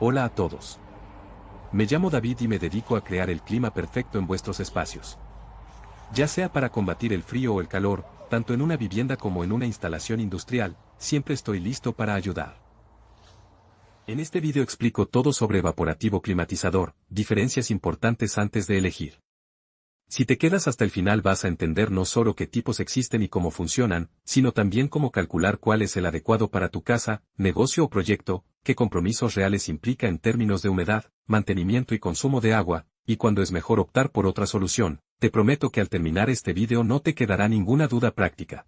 Hola a todos. Me llamo David y me dedico a crear el clima perfecto en vuestros espacios. Ya sea para combatir el frío o el calor, tanto en una vivienda como en una instalación industrial, siempre estoy listo para ayudar. En este video explico todo sobre evaporativo climatizador, diferencias importantes antes de elegir. Si te quedas hasta el final vas a entender no solo qué tipos existen y cómo funcionan, sino también cómo calcular cuál es el adecuado para tu casa, negocio o proyecto, qué compromisos reales implica en términos de humedad, mantenimiento y consumo de agua, y cuándo es mejor optar por otra solución. Te prometo que al terminar este video no te quedará ninguna duda práctica.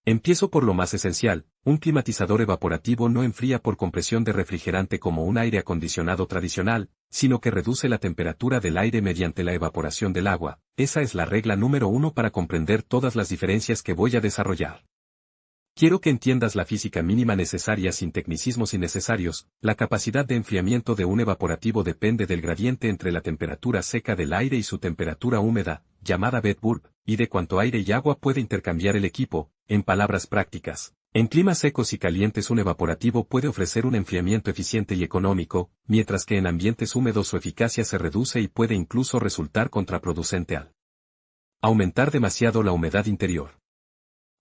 Empiezo por lo más esencial, un climatizador evaporativo no enfría por compresión de refrigerante como un aire acondicionado tradicional, sino que reduce la temperatura del aire mediante la evaporación del agua. Esa es la regla número 1 para comprender todas las diferencias que voy a desarrollar. Quiero que entiendas la física mínima necesaria sin tecnicismos innecesarios. La capacidad de enfriamiento de un evaporativo depende del gradiente entre la temperatura seca del aire y su temperatura húmeda, llamada Bedburg, y de cuánto aire y agua puede intercambiar el equipo. En palabras prácticas, en climas secos y calientes un evaporativo puede ofrecer un enfriamiento eficiente y económico, mientras que en ambientes húmedos su eficacia se reduce y puede incluso resultar contraproducente al aumentar demasiado la humedad interior.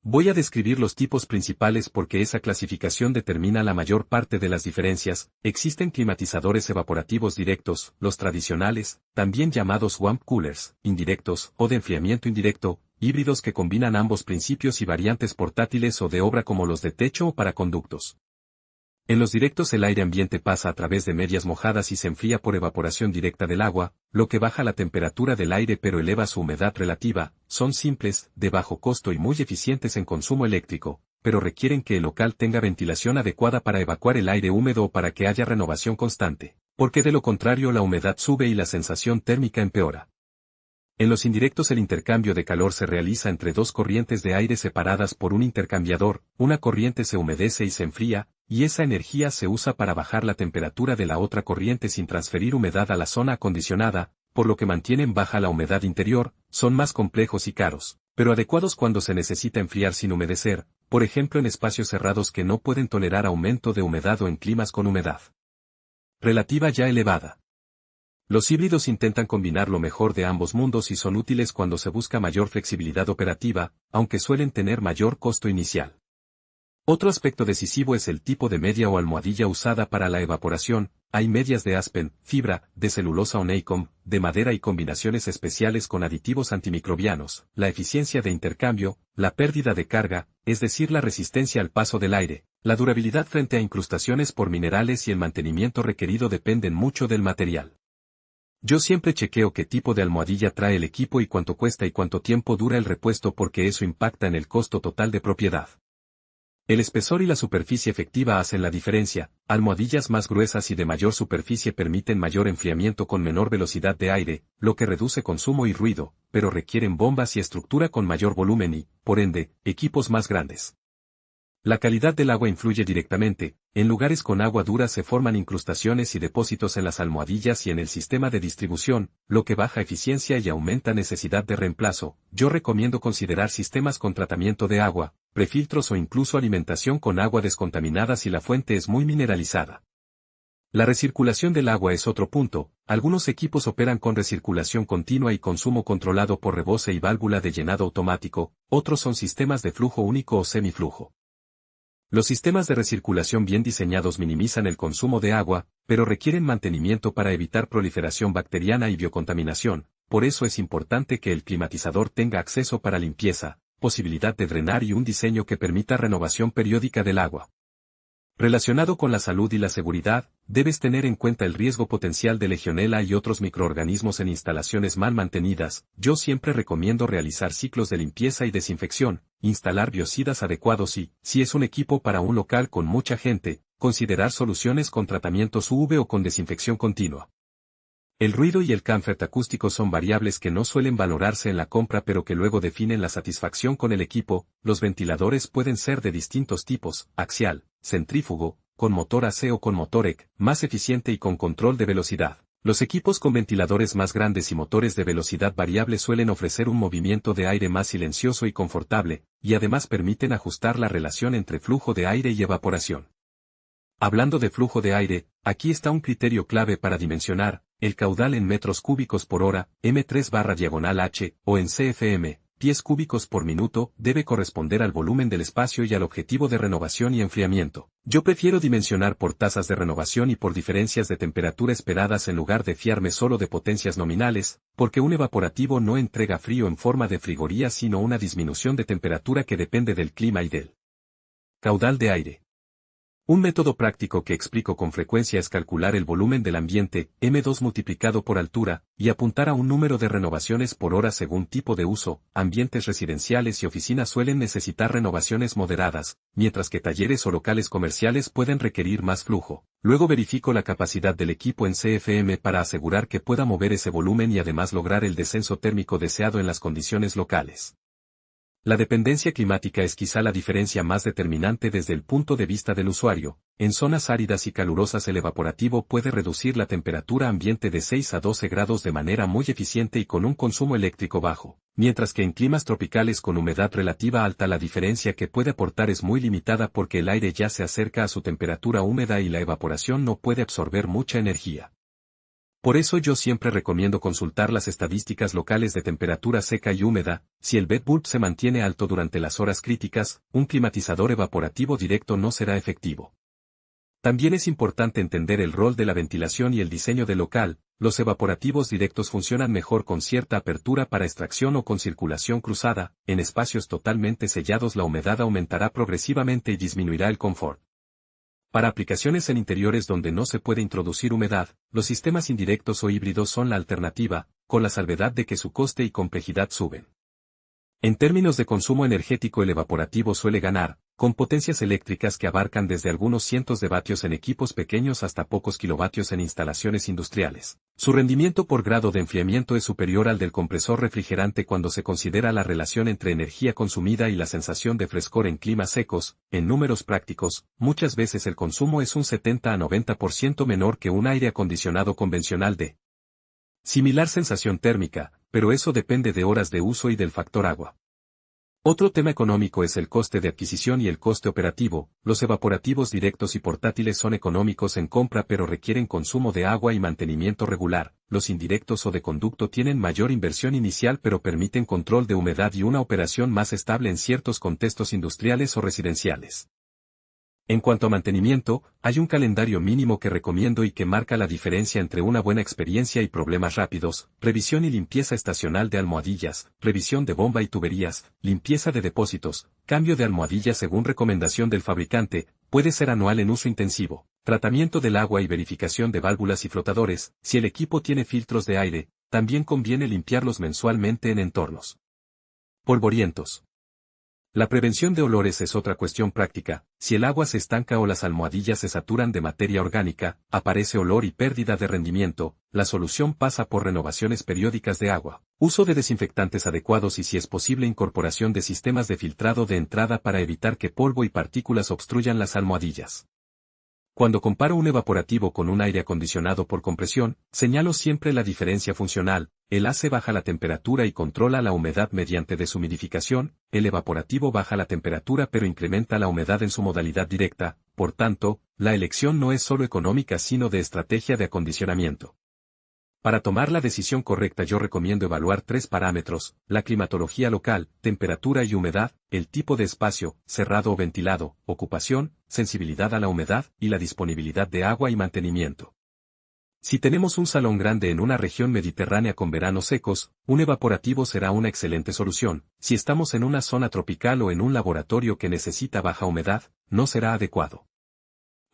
Voy a describir los tipos principales porque esa clasificación determina la mayor parte de las diferencias. Existen climatizadores evaporativos directos, los tradicionales, también llamados swamp coolers, indirectos, o de enfriamiento indirecto, híbridos que combinan ambos principios y variantes portátiles o de obra como los de techo o para conductos. En los directos el aire ambiente pasa a través de medias mojadas y se enfría por evaporación directa del agua, lo que baja la temperatura del aire pero eleva su humedad relativa. Son simples, de bajo costo y muy eficientes en consumo eléctrico, pero requieren que el local tenga ventilación adecuada para evacuar el aire húmedo o para que haya renovación constante, porque de lo contrario la humedad sube y la sensación térmica empeora. En los indirectos el intercambio de calor se realiza entre dos corrientes de aire separadas por un intercambiador, una corriente se humedece y se enfría, y esa energía se usa para bajar la temperatura de la otra corriente sin transferir humedad a la zona acondicionada, por lo que mantienen baja la humedad interior. Son más complejos y caros, pero adecuados cuando se necesita enfriar sin humedecer, por ejemplo en espacios cerrados que no pueden tolerar aumento de humedad o en climas con humedad relativa ya elevada. Los híbridos intentan combinar lo mejor de ambos mundos y son útiles cuando se busca mayor flexibilidad operativa, aunque suelen tener mayor costo inicial. Otro aspecto decisivo es el tipo de media o almohadilla usada para la evaporación. Hay medias de aspen, fibra, de celulosa o nylon, de madera y combinaciones especiales con aditivos antimicrobianos, la eficiencia de intercambio, la pérdida de carga, es decir la resistencia al paso del aire, la durabilidad frente a incrustaciones por minerales y el mantenimiento requerido dependen mucho del material. Yo siempre chequeo qué tipo de almohadilla trae el equipo y cuánto cuesta y cuánto tiempo dura el repuesto porque eso impacta en el costo total de propiedad. El espesor y la superficie efectiva hacen la diferencia. Almohadillas más gruesas y de mayor superficie permiten mayor enfriamiento con menor velocidad de aire, lo que reduce consumo y ruido, pero requieren bombas y estructura con mayor volumen y, por ende, equipos más grandes. La calidad del agua influye directamente. En lugares con agua dura se forman incrustaciones y depósitos en las almohadillas y en el sistema de distribución, lo que baja eficiencia y aumenta necesidad de reemplazo. Yo recomiendo considerar sistemas con tratamiento de agua, prefiltros o incluso alimentación con agua descontaminada si la fuente es muy mineralizada. La recirculación del agua es otro punto. Algunos equipos operan con recirculación continua y consumo controlado por rebose y válvula de llenado automático, otros son sistemas de flujo único o semiflujo. Los sistemas de recirculación bien diseñados minimizan el consumo de agua, pero requieren mantenimiento para evitar proliferación bacteriana y biocontaminación. Por eso es importante que el climatizador tenga acceso para limpieza, posibilidad de drenar y un diseño que permita renovación periódica del agua. Relacionado con la salud y la seguridad, debes tener en cuenta el riesgo potencial de Legionela y otros microorganismos en instalaciones mal mantenidas. Yo siempre recomiendo realizar ciclos de limpieza y desinfección, instalar biocidas adecuados y, si es un equipo para un local con mucha gente, considerar soluciones con tratamientos UV o con desinfección continua. El ruido y el comfort acústico son variables que no suelen valorarse en la compra pero que luego definen la satisfacción con el equipo. Los ventiladores pueden ser de distintos tipos, axial, centrífugo, con motor AC o con motor EC, más eficiente y con control de velocidad. Los equipos con ventiladores más grandes y motores de velocidad variable suelen ofrecer un movimiento de aire más silencioso y confortable, y además permiten ajustar la relación entre flujo de aire y evaporación. Hablando de flujo de aire, Aquí está un criterio clave para dimensionar: el caudal en metros cúbicos por hora, M3/H, o en CFM, pies cúbicos por minuto, debe corresponder al volumen del espacio y al objetivo de renovación y enfriamiento. Yo prefiero dimensionar por tasas de renovación y por diferencias de temperatura esperadas en lugar de fiarme solo de potencias nominales, porque un evaporativo no entrega frío en forma de frigoría sino una disminución de temperatura que depende del clima y del caudal de aire. Un método práctico que explico con frecuencia es calcular el volumen del ambiente, M2 multiplicado por altura, y apuntar a un número de renovaciones por hora según tipo de uso. Ambientes residenciales y oficinas suelen necesitar renovaciones moderadas, mientras que talleres o locales comerciales pueden requerir más flujo. Luego verifico la capacidad del equipo en CFM para asegurar que pueda mover ese volumen y además lograr el descenso térmico deseado en las condiciones locales. La dependencia climática es quizá la diferencia más determinante desde el punto de vista del usuario. En zonas áridas y calurosas el evaporativo puede reducir la temperatura ambiente de 6 a 12 grados de manera muy eficiente y con un consumo eléctrico bajo, mientras que en climas tropicales con humedad relativa alta la diferencia que puede aportar es muy limitada porque el aire ya se acerca a su temperatura húmeda y la evaporación no puede absorber mucha energía. Por eso yo siempre recomiendo consultar las estadísticas locales de temperatura seca y húmeda. Si el bedbulb se mantiene alto durante las horas críticas, un climatizador evaporativo directo no será efectivo. También es importante entender el rol de la ventilación y el diseño del local. Los evaporativos directos funcionan mejor con cierta apertura para extracción o con circulación cruzada. En espacios totalmente sellados la humedad aumentará progresivamente y disminuirá el confort. Para aplicaciones en interiores donde no se puede introducir humedad, los sistemas indirectos o híbridos son la alternativa, con la salvedad de que su coste y complejidad suben. En términos de consumo energético el evaporativo suele ganar, con potencias eléctricas que abarcan desde algunos cientos de vatios en equipos pequeños hasta pocos kilovatios en instalaciones industriales. Su rendimiento por grado de enfriamiento es superior al del compresor refrigerante cuando se considera la relación entre energía consumida y la sensación de frescor en climas secos. En números prácticos, muchas veces el consumo es un 70 a 90% menor que un aire acondicionado convencional de similar sensación térmica, pero eso depende de horas de uso y del factor agua. Otro tema económico es el coste de adquisición y el coste operativo. Los evaporativos directos y portátiles son económicos en compra pero requieren consumo de agua y mantenimiento regular. Los indirectos o de conducto tienen mayor inversión inicial pero permiten control de humedad y una operación más estable en ciertos contextos industriales o residenciales. En cuanto a mantenimiento, hay un calendario mínimo que recomiendo y que marca la diferencia entre una buena experiencia y problemas rápidos: revisión y limpieza estacional de almohadillas, revisión de bomba y tuberías, limpieza de depósitos, cambio de almohadillas según recomendación del fabricante, puede ser anual en uso intensivo, tratamiento del agua y verificación de válvulas y flotadores. Si el equipo tiene filtros de aire, también conviene limpiarlos mensualmente en entornos polvorientos. La prevención de olores es otra cuestión práctica. Si el agua se estanca o las almohadillas se saturan de materia orgánica, aparece olor y pérdida de rendimiento. La solución pasa por renovaciones periódicas de agua, uso de desinfectantes adecuados y si es posible incorporación de sistemas de filtrado de entrada para evitar que polvo y partículas obstruyan las almohadillas. Cuando comparo un evaporativo con un aire acondicionado por compresión, señalo siempre la diferencia funcional. El AC baja la temperatura y controla la humedad mediante deshumidificación, el evaporativo baja la temperatura pero incrementa la humedad en su modalidad directa. Por tanto, la elección no es solo económica sino de estrategia de acondicionamiento. Para tomar la decisión correcta yo recomiendo evaluar 3 parámetros: la climatología local, temperatura y humedad, el tipo de espacio, cerrado o ventilado, ocupación, sensibilidad a la humedad y la disponibilidad de agua y mantenimiento. Si tenemos un salón grande en una región mediterránea con veranos secos, un evaporativo será una excelente solución. Si estamos en una zona tropical o en un laboratorio que necesita baja humedad, no será adecuado.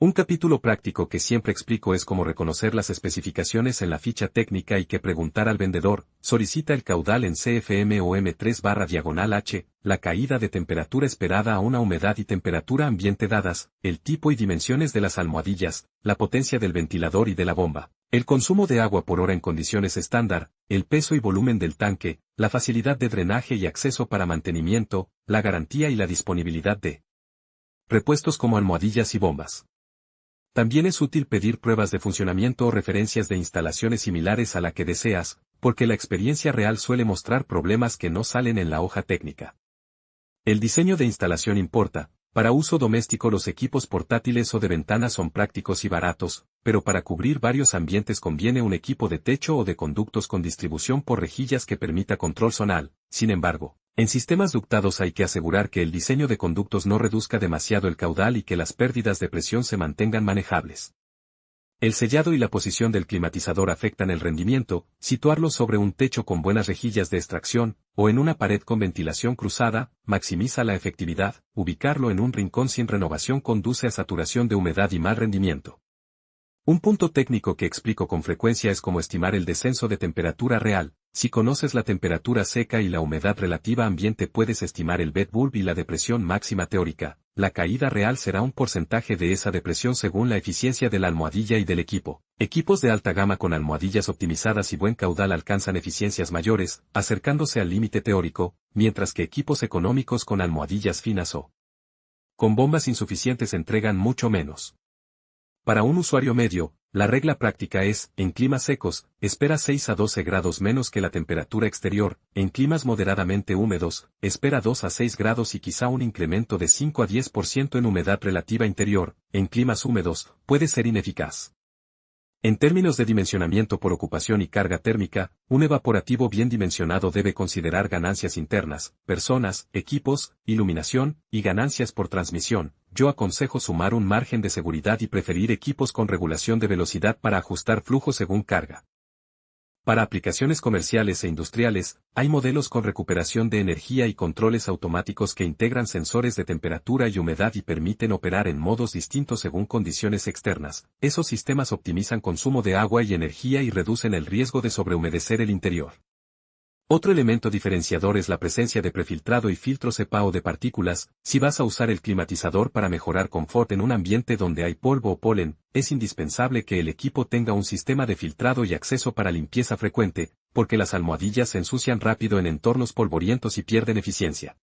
Un capítulo práctico que siempre explico es cómo reconocer las especificaciones en la ficha técnica y que preguntar al vendedor: solicita el caudal en CFM o M3/H, la caída de temperatura esperada a una humedad y temperatura ambiente dadas, el tipo y dimensiones de las almohadillas, la potencia del ventilador y de la bomba, el consumo de agua por hora en condiciones estándar, el peso y volumen del tanque, la facilidad de drenaje y acceso para mantenimiento, la garantía y la disponibilidad de repuestos como almohadillas y bombas. También es útil pedir pruebas de funcionamiento o referencias de instalaciones similares a la que deseas, porque la experiencia real suele mostrar problemas que no salen en la hoja técnica. El diseño de instalación importa. Para uso doméstico los equipos portátiles o de ventana son prácticos y baratos, pero para cubrir varios ambientes conviene un equipo de techo o de conductos con distribución por rejillas que permita control zonal. Sin embargo, en sistemas ductados hay que asegurar que el diseño de conductos no reduzca demasiado el caudal y que las pérdidas de presión se mantengan manejables. El sellado y la posición del climatizador afectan el rendimiento. Situarlo sobre un techo con buenas rejillas de extracción, o en una pared con ventilación cruzada, maximiza la efectividad. Ubicarlo en un rincón sin renovación conduce a saturación de humedad y mal rendimiento. Un punto técnico que explico con frecuencia es cómo estimar el descenso de temperatura real. Si conoces la temperatura seca y la humedad relativa ambiente puedes estimar el bed bulb y la depresión máxima teórica. La caída real será un porcentaje de esa depresión según la eficiencia de la almohadilla y del equipo. Equipos de alta gama con almohadillas optimizadas y buen caudal alcanzan eficiencias mayores, acercándose al límite teórico, mientras que equipos económicos con almohadillas finas o con bombas insuficientes entregan mucho menos. Para un usuario medio, la regla práctica es, en climas secos, espera 6 a 12 grados menos que la temperatura exterior, en climas moderadamente húmedos, espera 2 a 6 grados y quizá un incremento de 5 a 10% en humedad relativa interior, en climas húmedos, puede ser ineficaz. En términos de dimensionamiento por ocupación y carga térmica, un evaporativo bien dimensionado debe considerar ganancias internas, personas, equipos, iluminación, y ganancias por transmisión. Yo aconsejo sumar un margen de seguridad y preferir equipos con regulación de velocidad para ajustar flujo según carga. Para aplicaciones comerciales e industriales, hay modelos con recuperación de energía y controles automáticos que integran sensores de temperatura y humedad y permiten operar en modos distintos según condiciones externas. Esos sistemas optimizan consumo de agua y energía y reducen el riesgo de sobrehumedecer el interior. Otro elemento diferenciador es la presencia de prefiltrado y filtro CEPA de partículas. Si vas a usar el climatizador para mejorar confort en un ambiente donde hay polvo o polen, es indispensable que el equipo tenga un sistema de filtrado y acceso para limpieza frecuente, porque las almohadillas se ensucian rápido en entornos polvorientos y pierden eficiencia.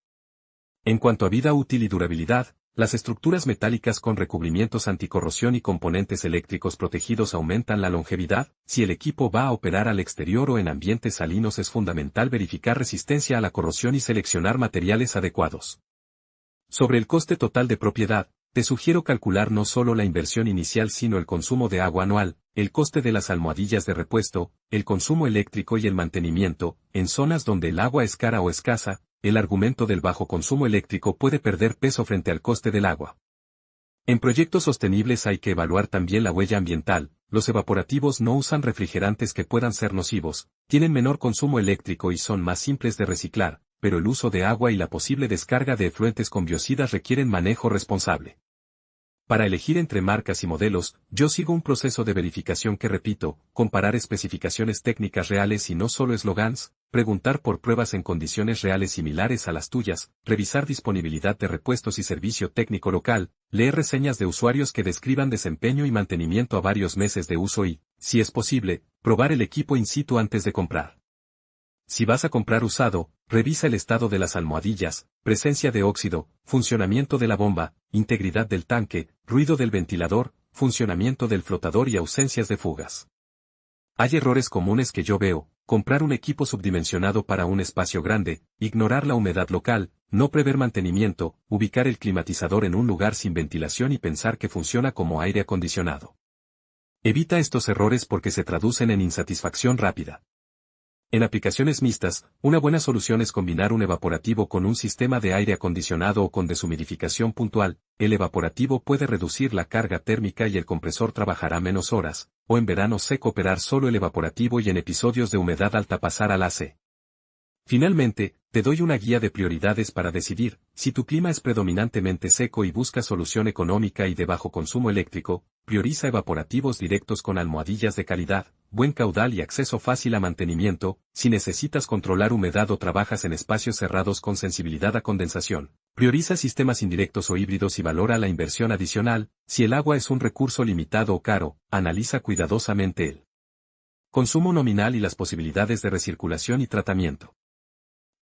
En cuanto a vida útil y durabilidad, las estructuras metálicas con recubrimientos anticorrosión y componentes eléctricos protegidos aumentan la longevidad. Si el equipo va a operar al exterior o en ambientes salinos es fundamental verificar resistencia a la corrosión y seleccionar materiales adecuados. Sobre el coste total de propiedad, te sugiero calcular no solo la inversión inicial sino el consumo de agua anual, el coste de las almohadillas de repuesto, el consumo eléctrico y el mantenimiento. En zonas donde el agua es cara o escasa, el argumento del bajo consumo eléctrico puede perder peso frente al coste del agua. En proyectos sostenibles hay que evaluar también la huella ambiental. Los evaporativos no usan refrigerantes que puedan ser nocivos, tienen menor consumo eléctrico y son más simples de reciclar, pero el uso de agua y la posible descarga de efluentes con biocidas requieren manejo responsable. Para elegir entre marcas y modelos, yo sigo un proceso de verificación que repito, comparar especificaciones técnicas reales y no solo eslogans, preguntar por pruebas en condiciones reales similares a las tuyas, revisar disponibilidad de repuestos y servicio técnico local, leer reseñas de usuarios que describan desempeño y mantenimiento a varios meses de uso y, si es posible, probar el equipo in situ antes de comprar. Si vas a comprar usado, revisa el estado de las almohadillas, presencia de óxido, funcionamiento de la bomba, integridad del tanque, ruido del ventilador, funcionamiento del flotador y ausencias de fugas. Hay errores comunes que yo veo: comprar un equipo subdimensionado para un espacio grande, ignorar la humedad local, no prever mantenimiento, ubicar el climatizador en un lugar sin ventilación y pensar que funciona como aire acondicionado. Evita estos errores porque se traducen en insatisfacción rápida. En aplicaciones mixtas, una buena solución es combinar un evaporativo con un sistema de aire acondicionado o con deshumidificación puntual. El evaporativo puede reducir la carga térmica y el compresor trabajará menos horas, o en verano seco operar solo el evaporativo y en episodios de humedad alta pasar al AC. Finalmente, te doy una guía de prioridades para decidir. Si tu clima es predominantemente seco y buscas solución económica y de bajo consumo eléctrico, prioriza evaporativos directos con almohadillas de calidad, buen caudal y acceso fácil a mantenimiento. Si necesitas controlar humedad o trabajas en espacios cerrados con sensibilidad a condensación, prioriza sistemas indirectos o híbridos y valora la inversión adicional. Si el agua es un recurso limitado o caro, analiza cuidadosamente el consumo nominal y las posibilidades de recirculación y tratamiento.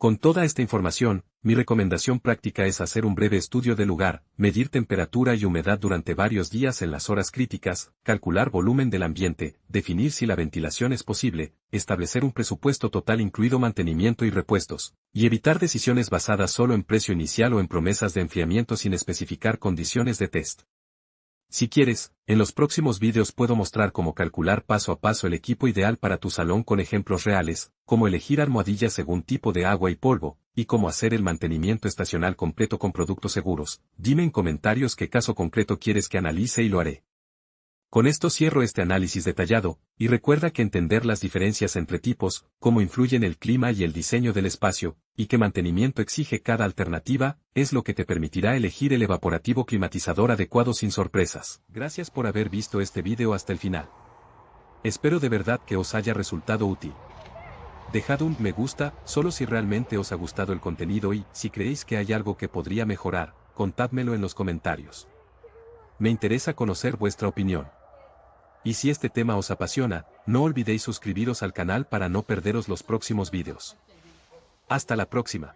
Con toda esta información, mi recomendación práctica es hacer un breve estudio del lugar, medir temperatura y humedad durante varios días en las horas críticas, calcular volumen del ambiente, definir si la ventilación es posible, establecer un presupuesto total incluido mantenimiento y repuestos, y evitar decisiones basadas solo en precio inicial o en promesas de enfriamiento sin especificar condiciones de test. Si quieres, en los próximos vídeos puedo mostrar cómo calcular paso a paso el equipo ideal para tu salón con ejemplos reales, cómo elegir almohadillas según tipo de agua y polvo, y cómo hacer el mantenimiento estacional completo con productos seguros. Dime en comentarios qué caso concreto quieres que analice y lo haré. Con esto cierro este análisis detallado, y recuerda que entender las diferencias entre tipos, cómo influyen el clima y el diseño del espacio, y qué mantenimiento exige cada alternativa, es lo que te permitirá elegir el evaporativo climatizador adecuado sin sorpresas. Gracias por haber visto este video hasta el final. Espero de verdad que os haya resultado útil. Dejad un me gusta, solo si realmente os ha gustado el contenido y, si creéis que hay algo que podría mejorar, contádmelo en los comentarios. Me interesa conocer vuestra opinión. Y si este tema os apasiona, no olvidéis suscribiros al canal para no perderos los próximos vídeos. Hasta la próxima.